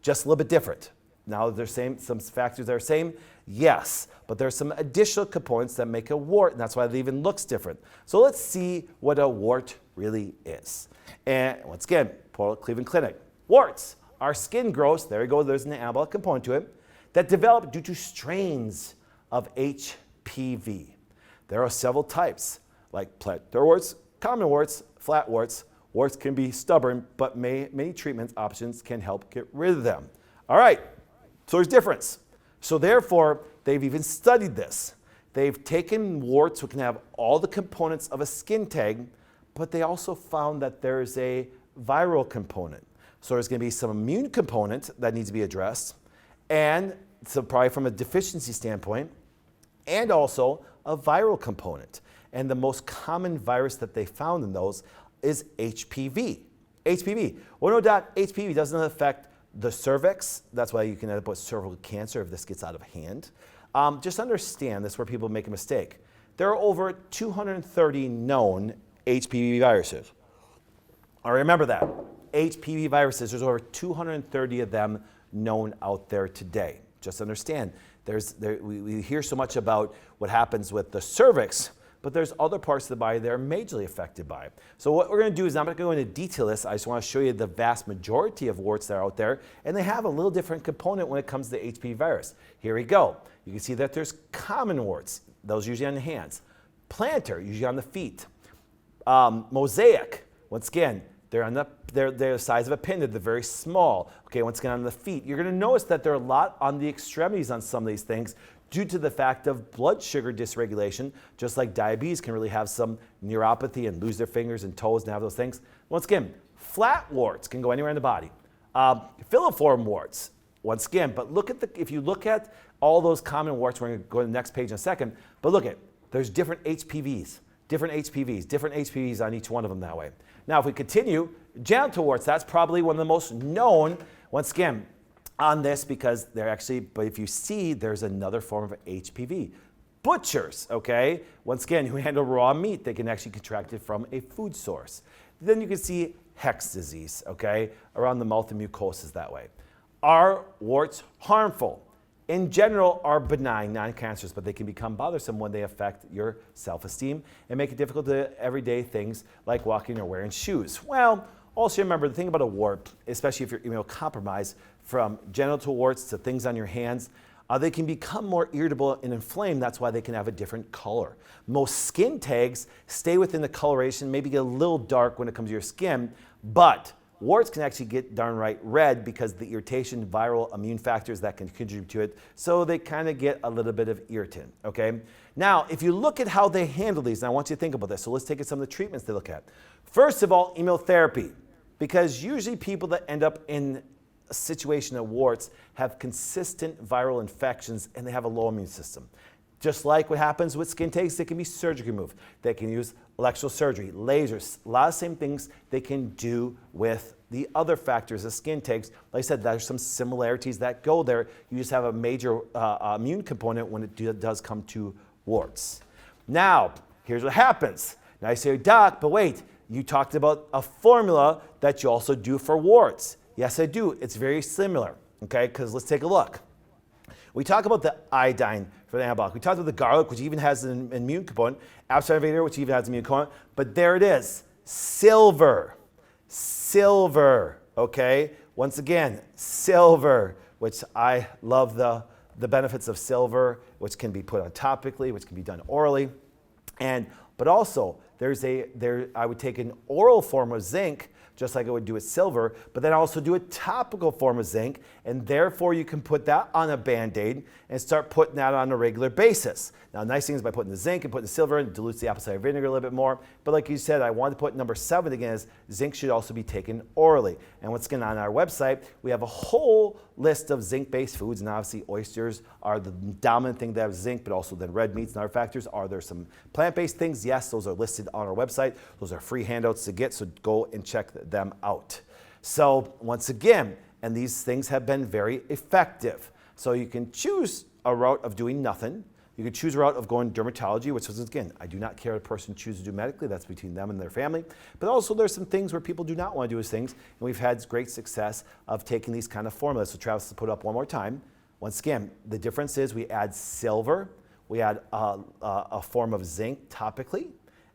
Just a little bit different. Now, there's some factors that are same, yes, but there's some additional components that make a wart, and that's why it even looks different. So let's see what a wart really is. And once again, Port Cleveland Clinic. Warts are skin growths, there you go, there's an anabolic component to it, that develop due to strains of HPV. There are several types, like plantar warts, common warts, flat warts. Warts can be stubborn, but many treatment options can help get rid of them. All right. So there's difference. So therefore, they've even studied this. They've taken warts, which can have all the components of a skin tag, but they also found that there's a viral component. So there's going to be some immune component that needs to be addressed, and so probably from a deficiency standpoint, and also a viral component. And the most common virus that they found in those is HPV. HPV. Well, no doubt, HPV doesn't affect the cervix. That's why you can end up with cervical cancer if this gets out of hand. Just understand this is where people make a mistake. There are over 230 known HPV viruses. Remember that. HPV viruses, there's over 230 of them known out there today. Just understand, we hear so much about what happens with the cervix, but there's other parts of the body that are majorly affected by it. So what we're going to do is I'm not going to go into detail this. I just want to show you the vast majority of warts that are out there, and they have a little different component when it comes to the HPV virus. Here we go. You can see that there's common warts. Those usually on the hands. Plantar, usually on the feet. Mosaic, once again, they're the size of a pin. They're very small. Okay, once again on the feet. You're going to notice that there are a lot on the extremities on some of these things due to the fact of blood sugar dysregulation, just like diabetes can really have some neuropathy and lose their fingers and toes and have those things. Once again, flat warts can go anywhere in the body. Filiform warts, once again, but if you look at all those common warts, we're going to go to the next page in a second, but look at, there's different HPVs on each one of them that way. Now, if we continue, genital warts, that's probably one of the most known, once again, on this because they're actually, but if you see, there's another form of HPV. Butchers, okay? Once again, who handle raw meat, they can actually contract it from a food source. Then you can see Hex disease, okay? Around the mouth and mucosas that way. Are warts harmful? In general, are benign, non-cancerous, but they can become bothersome when they affect your self-esteem and make it difficult to everyday things like walking or wearing shoes. Well, also remember the thing about a wart, especially if you're immunocompromised, from genital warts to things on your hands, they can become more irritable and inflamed. That's why they can have a different color. Most skin tags stay within the coloration, maybe get a little dark when it comes to your skin, but warts can actually get darn right red because the irritation, viral immune factors that can contribute to it, so they kind of get a little bit of irritant, okay? Now, if you look at how they handle these, and I want you to think about this, so let's take some of the treatments they look at. First of all, immunotherapy, because usually people that end up in a situation of warts have consistent viral infections and they have a low immune system. Just like what happens with skin tags, they can be surgically removed. They can use electrosurgery, lasers, a lot of same things they can do with the other factors of skin tags. Like I said, there's some similarities that go there. You just have a major immune component when it does come to warts. Now, here's what happens. Now you say, Doc, but wait, you talked about a formula that you also do for warts. Yes, I do. It's very similar, okay? Because let's take a look. We talk about the iodine for the anabolic. We talked about the garlic, which even has an immune component, abscess which even has an immune component, but there it is, silver, okay? Once again, silver, which I love the benefits of silver, which can be put on topically, which can be done orally, but also I would take an oral form of zinc, just like I would do with silver, but then also do a topical form of zinc, and therefore you can put that on a Band-Aid and start putting that on a regular basis. Now, the nice thing is by putting the zinc and putting the silver in, it dilutes the apple cider vinegar a little bit more, but like you said, I wanted to put number 7 again, is zinc should also be taken orally. And once again, on our website, we have a whole list of zinc-based foods, and obviously oysters are the dominant thing that have zinc, but also then red meats and other factors. Are there some plant-based things? Yes, those are listed on our website. Those are free handouts to get, so go and check them out. So once again, and these things have been very effective. So you can choose a route of doing nothing. You can choose a route of going dermatology, which is, again, I do not care what a person chooses to do medically. That's between them and their family. But also there's some things where people do not want to do these things, and we've had great success of taking these kind of formulas. So Travis, will put up one more time. Once again, the difference is we add silver, we add a form of zinc topically,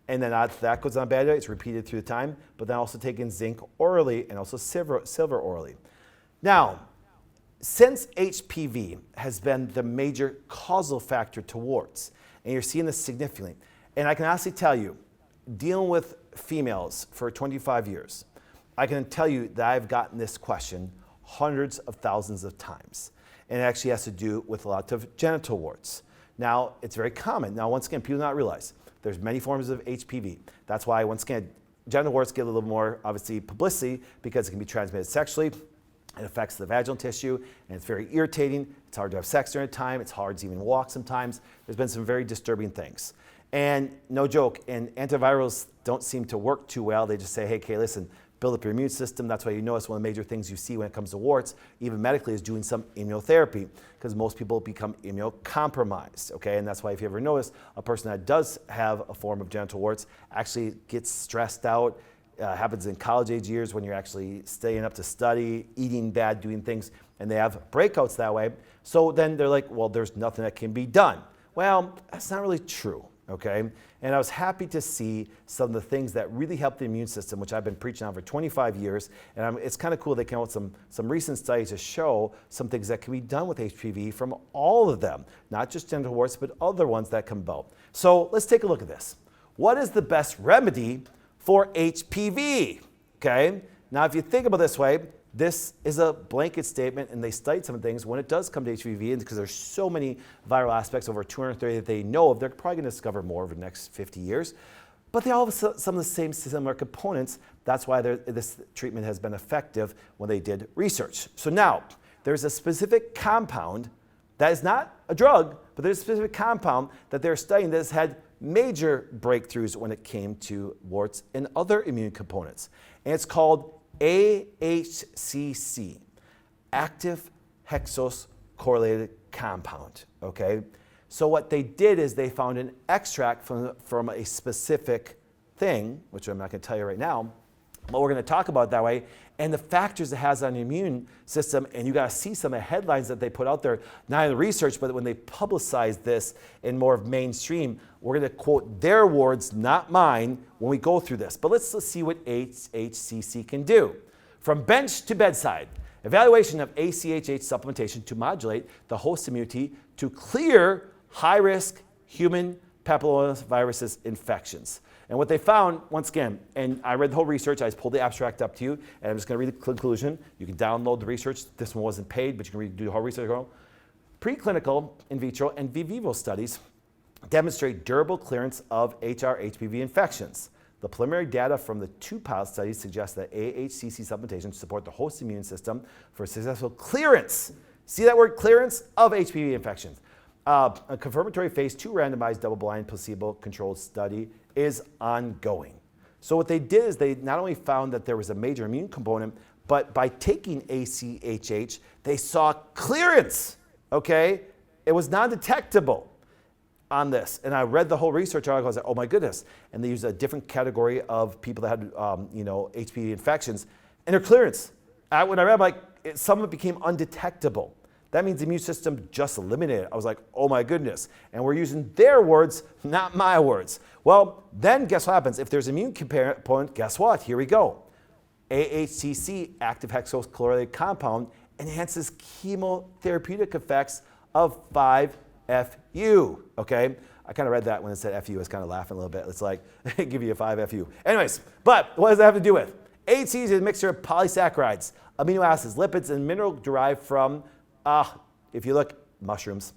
and then that goes on Band-Aid. It's repeated through the time, but then also taking zinc orally and also silver orally. Now, since HPV has been the major causal factor to warts, and you're seeing this significantly, and I can honestly tell you, dealing with females for 25 years, I can tell you that I've gotten this question hundreds of thousands of times, and it actually has to do with a lot of genital warts. Now, it's very common. Now, once again, people do not realize there's many forms of HPV. That's why, once again, genital warts get a little more, obviously, publicity because it can be transmitted sexually. It affects the vaginal tissue, and it's very irritating. It's hard to have sex during the time. It's hard to even walk sometimes. There's been some very disturbing things. And no joke, and antivirals don't seem to work too well. They just say, hey, okay, listen, build up your immune system. That's why you notice one of the major things you see when it comes to warts, even medically, is doing some immunotherapy, because most people become immunocompromised, okay? And that's why if you ever notice, a person that does have a form of genital warts actually gets stressed out. Happens in college age years when you're actually staying up to study, eating bad, doing things, and they have breakouts that way. So then they're like, well, there's nothing that can be done. Well, that's not really true, okay? And I was happy to see some of the things that really help the immune system, which I've been preaching on for 25 years. And it's kind of cool they came out with some recent studies to show some things that can be done with HPV from all of them, not just genital warts, but other ones that come about. So let's take a look at this. What is the best remedy for HPV? Okay, now if you think about it this way, this is a blanket statement, and they studied some things when it does come to HPV, and because there's so many viral aspects, over 230 that they know of, they're probably going to discover more over the next 50 years. But they all have some of the same similar components. That's why this treatment has been effective when they did research. So now, there's a specific compound that is not a drug, but there's a specific compound that they're studying that has had major breakthroughs when it came to warts and other immune components. And it's called AHCC, active hexose correlated compound, okay? So what they did is they found an extract from a specific thing, which I'm not going to tell you right now, but we're going to talk about that way, and the factors it has on the immune system. And you got to see some of the headlines that they put out there, not in the research, but when they publicized this in more of mainstream. We're going to quote their words, not mine, when we go through this. But let's see what AHCC can do. From bench to bedside, evaluation of ACHH supplementation to modulate the host immunity to clear high-risk human papillomavirus infections. And what they found, once again, and I read the whole research, I just pulled the abstract up to you, and I'm just going to read the conclusion. You can download the research. This one wasn't paid, but you can do the whole research. Preclinical, in vitro, and in vivo studies demonstrate durable clearance of HR-HPV infections. The preliminary data from the 2 pilot studies suggest that AHCC supplementation support the host immune system for successful clearance. See that word, clearance, of HPV infections. A confirmatory phase 2 randomized double-blind placebo-controlled study is ongoing. So what they did is they not only found that there was a major immune component, but by taking ACHH, they saw clearance, okay? It was non-detectable on this. And I read the whole research article, I was like, oh my goodness. And they used a different category of people that had, HPV infections, and their clearance. When I read, I'm like, some of it became undetectable. That means the immune system just eliminated it. I was like, oh my goodness. And we're using their words, not my words. Well, then guess what happens? If there's immune component, guess what? Here we go. AHCC, active hexose correlated compound, enhances chemotherapeutic effects of 5-FU, okay? I kind of read that when it said FU. I was kind of laughing a little bit. It's like, give you a 5-FU. Anyways, but what does that have to do with? AHCC is a mixture of polysaccharides, amino acids, lipids, and mineral derived from if you look, mushrooms.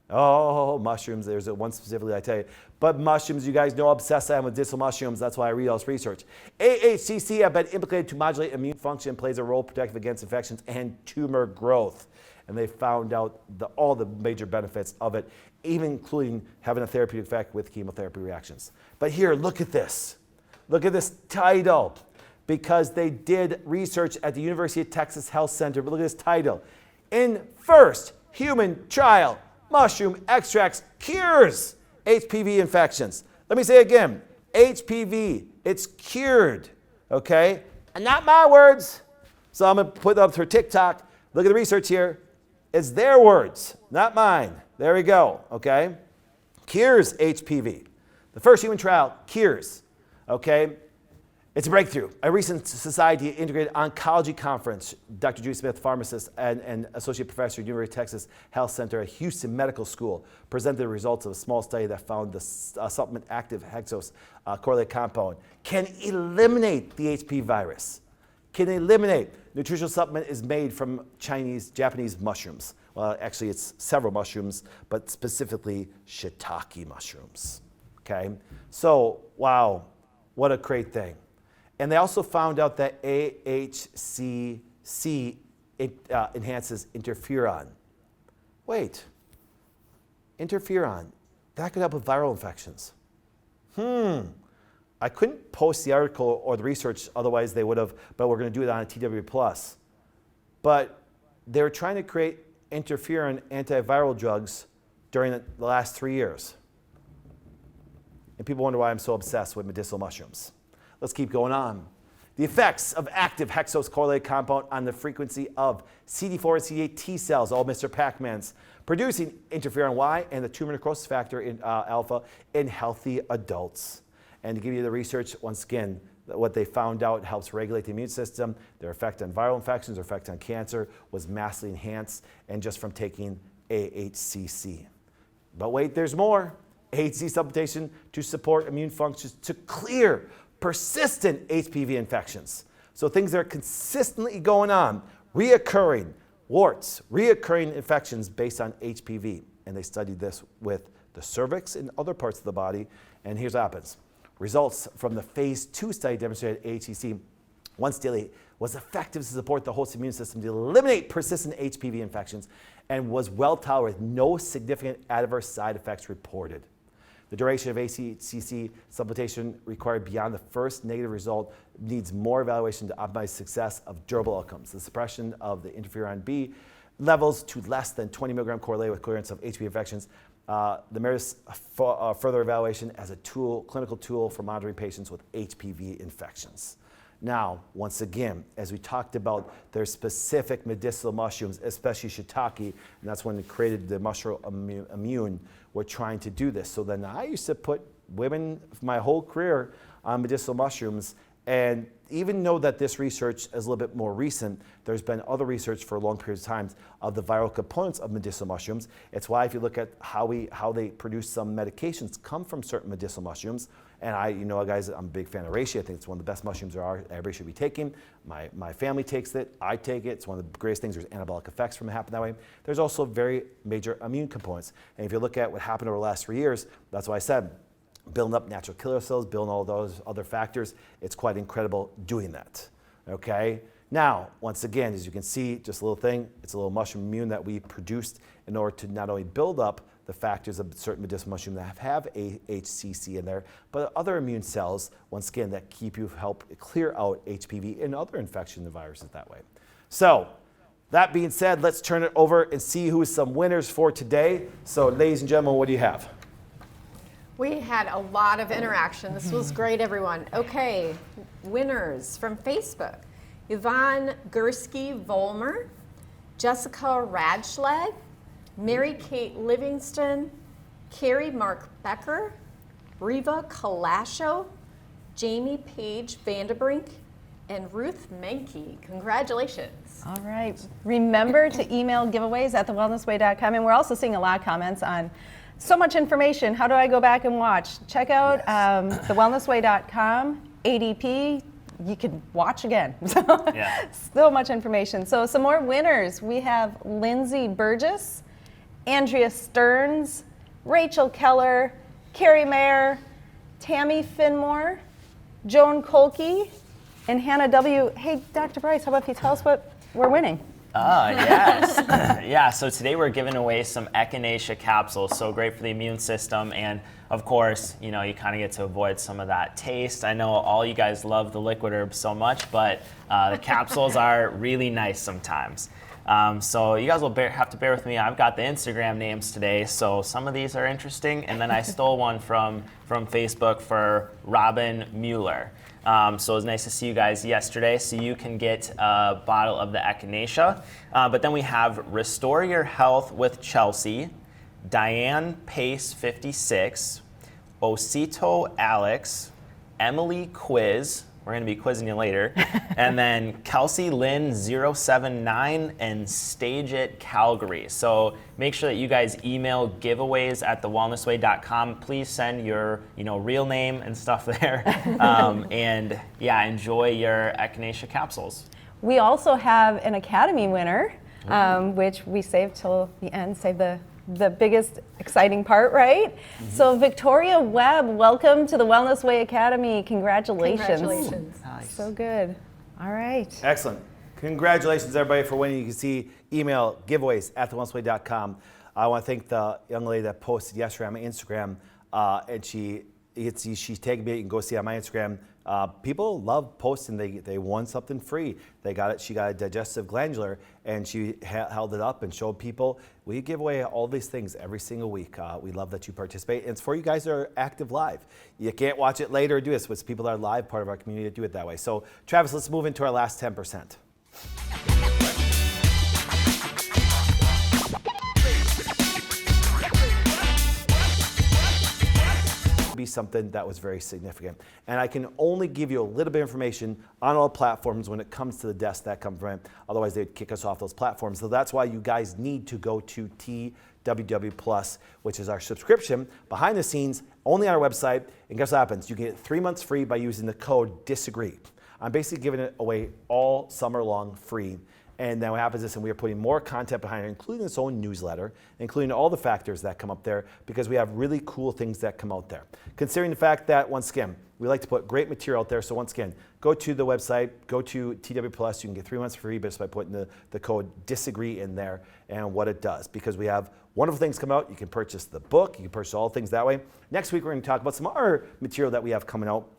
Oh, mushrooms. There's one specifically I tell you. But mushrooms, you guys know how obsessed I am with medicinal mushrooms. That's why I read all this research. AHCC have been implicated to modulate immune function and plays a role protective against infections and tumor growth. And they found out all the major benefits of it, even including having a therapeutic effect with chemotherapy reactions. But here, look at this. Look at this title. Because they did research at the University of Texas Health Center. But look at this title. In first human trial, mushroom extracts cures HPV infections. Let me say again, HPV, it's cured, okay? And not my words. So I'm going to put it up for TikTok. Look at the research here. It's their words, not mine. There we go, okay? Cures HPV. The first human trial cures, okay? It's a breakthrough. A recent Society Integrated Oncology Conference, Dr. Judy Smith, pharmacist and associate professor at University of Texas Health Center at Houston Medical School, presented the results of a small study that found the supplement active hexose correlated compound can eliminate the HPV virus. Can eliminate. Nutritional supplement is made from Japanese mushrooms. Well, actually, it's several mushrooms, but specifically shiitake mushrooms. Okay? So, wow, what a great thing. And they also found out that AHCC enhances interferon. Wait, interferon, that could help with viral infections. I I couldn't post the article or the research, otherwise they would have, but we're going to do it on a TW+. But they were trying to create interferon antiviral drugs during the last 3 years. And people wonder why I'm so obsessed with medicinal mushrooms. Let's keep going on. The effects of active hexose correlated compound on the frequency of CD4 and CD8 T cells, all Mr. Pac-Mans, producing interferon Y and the tumor necrosis factor in alpha in healthy adults. And to give you the research, once again, what they found out helps regulate the immune system. Their effect on viral infections, their effect on cancer was massively enhanced, and just from taking AHCC. But wait, there's more. AHCC supplementation to support immune functions to clear persistent HPV infections. So things that are consistently going on, reoccurring warts, reoccurring infections based on HPV. And they studied this with the cervix and other parts of the body. And here's what happens. Results from the phase 2 study demonstrated AHCC once daily was effective to support the host immune system to eliminate persistent HPV infections and was well tolerated with no significant adverse side effects reported. The duration of AHCC supplementation required beyond the first negative result needs more evaluation to optimize success of durable outcomes. The suppression of the interferon B levels to less than 20 milligram correlated with clearance of HPV infections. The merits further evaluation as a tool, clinical tool for monitoring patients with HPV infections. Now, once again, as we talked about, there's specific medicinal mushrooms, especially shiitake, and that's when they created the mushroom immune. We're trying to do this. So then I used to put women my whole career on medicinal mushrooms, and even though that this research is a little bit more recent, there's been other research for long periods of time of the viral components of medicinal mushrooms. It's why if you look at how they produce some medications come from certain medicinal mushrooms. And guys, I'm a big fan of reishi. I think it's one of the best mushrooms there are. Everybody should be taking. My family takes it. I take it. It's one of the greatest things. There's anabolic effects from it happen that way. There's also very major immune components. And if you look at what happened over the last 3 years, that's why I said, building up natural killer cells, building all those other factors, it's quite incredible doing that, okay? Now, once again, as you can see, just a little thing, it's a little mushroom immune that we produced in order to not only build up the factors of certain medicinal mushrooms that have AHCC in there, but other immune cells, once again, that help clear out HPV and other infection viruses that way. So, that being said, let's turn it over and see who some winners for today. So, ladies and gentlemen, what do you have? We had a lot of interaction. This was great, everyone. Okay, winners from Facebook. Yvonne Gursky-Volmer, Jessica Radschlag, Mary-Kate Livingston, Carrie Mark Becker, Riva Kalasho, Jamie Page Vanderbrink, and Ruth Menke. Congratulations. All right. Remember to email giveaways at thewellnessway.com. And we're also seeing a lot of comments on so much information. How do I go back and watch? Check out thewellnessway.com, ADP. You can watch again. So much information. So some more winners. We have Lindsay Burgess, Andrea Stearns, Rachel Keller, Carrie Mayer, Tammy Finmore, Joan Kolke, and Hannah W. Hey, Dr. Bryce, how about if you tell us what we're winning? Yes. So today we're giving away some echinacea capsules, so great for the immune system, and of course, you kind of get to avoid some of that taste. I know all you guys love the liquid herbs so much, but the capsules are really nice sometimes. So you guys will have to bear with me. I've got the Instagram names today, so some of these are interesting, and then I stole one from Facebook for Robin Mueller. So it was nice to see you guys yesterday. So you can get a bottle of the echinacea. But then we have Restore Your Health with Chelsea, Diane Pace 56, Osito Alex, Emily Quiz. We're going to be quizzing you later. And then Kelsey Lynn 079 and Stage It Calgary. So make sure that you guys email giveaways at thewellnessway.com. Please send your real name and stuff there. And enjoy your echinacea capsules. We also have an Academy winner, which we saved till the end, save the biggest exciting part, right? So Victoria Webb, welcome to the Wellness Way Academy. Congratulations. Nice. So good. All right. Excellent. Congratulations, everybody, for winning. You can see email giveaways at thewellnessway.com. I want to thank the young lady that posted yesterday on my Instagram, and she she's tagged me. You can go see on my Instagram. People love posting. They won something free. They got it. She got a digestive glandular, and she held it up and showed people. We give away all these things every single week. We love that you participate. And it's for you guys that are active live. You can't watch it later or do this. It's people that are live, part of our community, that do it that way. So, Travis, let's move into our last 10%. Be something that was very significant. And I can only give you a little bit of information on all platforms when it comes to the deaths that come from it. Otherwise, they'd kick us off those platforms. So that's why you guys need to go to TWW Plus, which is our subscription behind the scenes, only on our website. And guess what happens? You get 3 months free by using the code DISAGREE. I'm basically giving it away all summer long free. And then what happens is, and we are putting more content behind it, including its own newsletter, including all the factors that come up there, because we have really cool things that come out there. Considering the fact that, once again, we like to put great material out there. So once again, go to the website, go to TW Plus. You can get 3 months free just by putting the code DISAGREE in there and what it does. Because we have wonderful things come out. You can purchase the book. You can purchase all things that way. Next week, we're going to talk about some other material that we have coming out.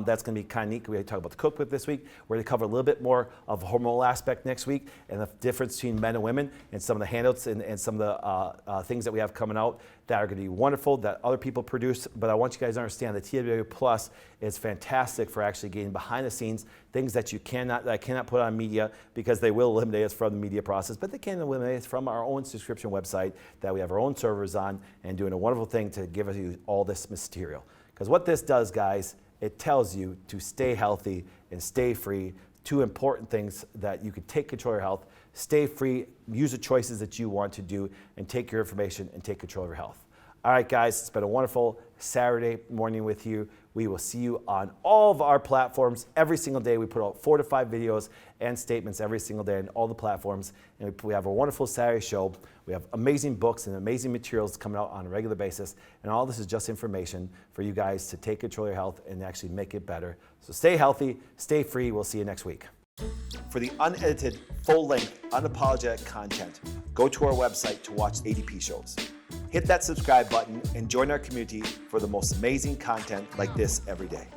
That's going to be kind of neat. We're going to talk about the cookbook this week. We're going to cover a little bit more of the hormonal aspect next week and the difference between men and women and some of the handouts and some of the things that we have coming out that are going to be wonderful that other people produce. But I want you guys to understand that TWW Plus is fantastic for actually getting behind the scenes, things that I cannot put on media because they will eliminate us from the media process, but they can eliminate us from our own subscription website that we have our own servers on and doing a wonderful thing to give you all this material. Because what this does, guys, it tells you to stay healthy and stay free. 2 important things that you can take control of your health, stay free, use the choices that you want to do, and take your information and take control of your health. All right, guys, it's been a wonderful Saturday morning with you. We will see you on all of our platforms every single day. We put out 4 to 5 videos and statements every single day on all the platforms. And we have a wonderful Saturday show. We have amazing books and amazing materials coming out on a regular basis. And all this is just information for you guys to take control of your health and actually make it better. So stay healthy, stay free. We'll see you next week. For the unedited, full-length, unapologetic content, go to our website to watch ADP shows. Hit that subscribe button and join our community for the most amazing content like this every day.